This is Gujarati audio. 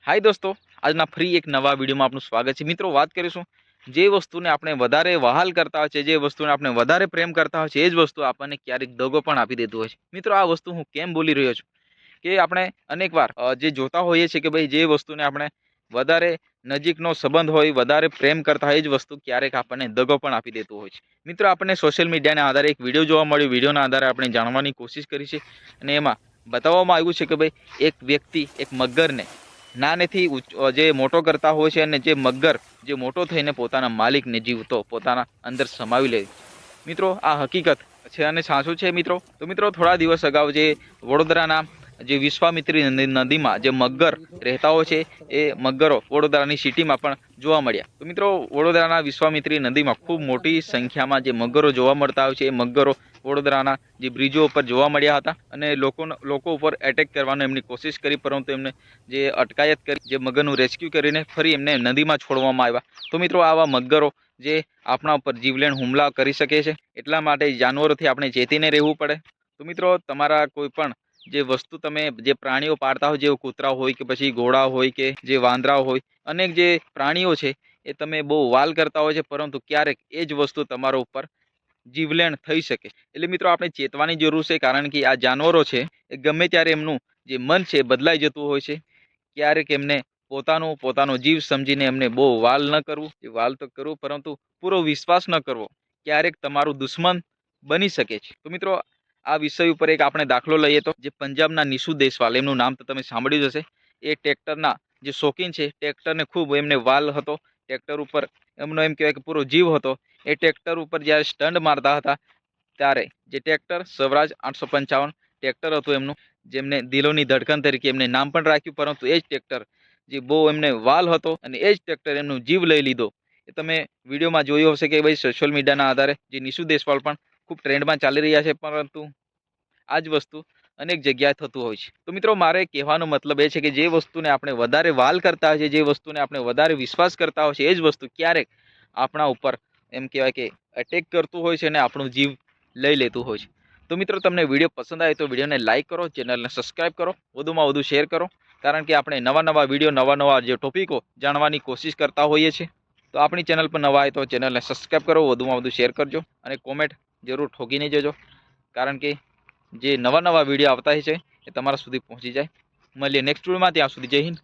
हाय दोस्तों, આજના ફરી એક નવા વિડીયોમાં આપનું સ્વાગત છે। મિત્રો, વાત કરીશું જે વસ્તુને આપણે વધારે વહાલ કરતા હોય છે, જે વસ્તુને આપણે વધારે પ્રેમ કરતા હોય છે, એ જ વસ્તુ આપણને ક્યારેક દગો પણ આપી દેતું હોય છે। મિત્રો, આ વસ્તુ હું કેમ બોલી રહ્યો છું કે આપણે અનેકવાર જે જોતા હોઈએ છીએ કે ભાઈ જે વસ્તુને આપણે વધારે નજીકનો સંબંધ હોય, વધારે પ્રેમ કરતા હોય, એ જ વસ્તુ ક્યારેક આપણને દગો પણ આપી દેતું હોય છે। મિત્રો, આપણને સોશિયલ મીડિયાના આધારે એક વિડીયો જોવા મળ્યો, વિડીયોના આધારે આપણે જાણવાની કોશિશ કરી છે અને એમાં બતાવવામાં આવ્યું છે કે ભાઈ એક વ્યક્તિ એક મગરને નાનેથી જે મોટો કરતા હોય છે અને જે મગર જે મોટો થઈને પોતાના માલિકને જીવતો પોતાના અંદર સમાવી લે। મિત્રો, આ હકીકત છે અને સાચું છે મિત્રો। તો મિત્રો, થોડા દિવસ અગાઉ જે વડોદરાના જે વિશ્વામિત્રી નદીમાં જે મગર રહેતા હોય છે, એ મગરો વડોદરાની સિટીમાં પણ જોવા મળ્યા। તો મિત્રો, વડોદરાના વિશ્વામિત્રી નદીમાં ખૂબ મોટી સંખ્યામાં જે મગરો જોવા મળતા હોય છે, એ મગરો વડોદરાના જે બ્રિજો ઉપર જોવા મળ્યા હતા અને લોકો ઉપર એટેક કરવાનો એમની કોશિશ કરી, પરંતુ એમને જે અટકાયત કરી, જે મગરનું રેસ્ક્યુ કરીને ફરી એમને નદીમાં છોડવામાં આવ્યા। તો મિત્રો, આવા મગરો જે આપણા ઉપર જીવલેણ હુમલા કરી શકે છે, એટલા માટે જાનવરોથી આપણે ચેતીને રહેવું પડે। તો મિત્રો, તમારા કોઈ પણ જે વસ્તુ તમે જે પ્રાણીઓ પાળતા હોય, જેવું કૂતરા હોય કે પછી ઘોડા હોય કે જે વાંદરા હોય, અનેક જે પ્રાણીઓ છે એ તમે બહુ વાલ કરતા હોય છે, પરંતુ ક્યારેક એ જ વસ્તુ તમારા ઉપર જીવલેણ થઈ શકે। એટલે મિત્રો, આપણે ચેતવાની જરૂર છે, કારણ કે આ જાનવરો છે એ ગમે ત્યારે એમનું જે મન છે એ બદલાઈ જતું હોય છે। ક્યારેક એમને પોતાનો જીવ સમજીને એમને બહુ વાલ ન કરવું, વાલ તો કરવું પરંતુ પૂરો વિશ્વાસ ન કરવો, ક્યારેક તમારું દુશ્મન બની શકે છે। તો મિત્રો, આ વિષય ઉપર એક આપણે દાખલો લઈએ તો જે પંજાબના નિશુ દેશવાલ, એમનું નામ તો તમે સાંભળ્યું જ હશે। એ ટ્રેક્ટરના જે શોખીન છે, ટ્રેક્ટરને ખૂબ એમને વાલ હતો, ટ્રેક્ટર ઉપર એમનો એમ કહેવાય કે પૂરો જીવ હતો। એ ટ્રેક્ટર ઉપર જ્યારે સ્ટન્ટ મારતા હતા ત્યારે જે ટ્રેક્ટર સ્વરાજ 855 ટ્રેક્ટર હતું એમનું, જેમને દિલોની ધડકન તરીકે એમને નામ પણ રાખ્યું, પરંતુ એ જ ટ્રેક્ટર જે બહુ એમને વાલ હતો અને એ જ ટ્રેક્ટર એમનો જીવ લઈ લીધો। એ તમે વિડીયોમાં જોયું હશે કે ભાઈ સોશિયલ મીડિયાના આધારે જે નિશુ દેશવાલ પણ ખૂબ ટ્રેન્ડમાં ચાલી રહ્યા છે, પરંતુ આ જ વસ્તુ અનેક જગ્યાએ થતું હોય છે। તો મિત્રો, મારે કહેવાનો મતલબ એ છે કે જે વસ્તુને આપણે વધારે વાલ કરતા હોય છે, જે વસ્તુને આપણે વધારે વિશ્વાસ કરતા હોય છે, એ જ વસ્તુ ક્યારેક આપણા ઉપર એમ કહેવાય કે અટેક કરતું હોય છે અને આપણું જીવ લઈ લેતું હોય છે। તો મિત્રો, તમને વિડીયો પસંદ આવે તો વિડીયોને લાઇક કરો, ચેનલને સબસ્ક્રાઇબ કરો, વધુમાં વધુ શેર કરો, કારણ કે આપણે નવા વિડીયો, નવા જે ટોપિકો જાણવાની કોશિશ કરતા હોઈએ છીએ। તો આપણી ચેનલ પર નવા આવે તો ચેનલને સબસ્ક્રાઇબ કરો, વધુમાં વધુ શેર કરજો અને કોમેન્ટ જરૂર ઠોકીને જજો, કારણ કે જે નવા વિડીયો આવતા છે એ તમારા સુધી પહોંચી જાય। મળીએ નેક્સ્ટ વિડીયોમાં, ત્યાં સુધી જય હિન્દ।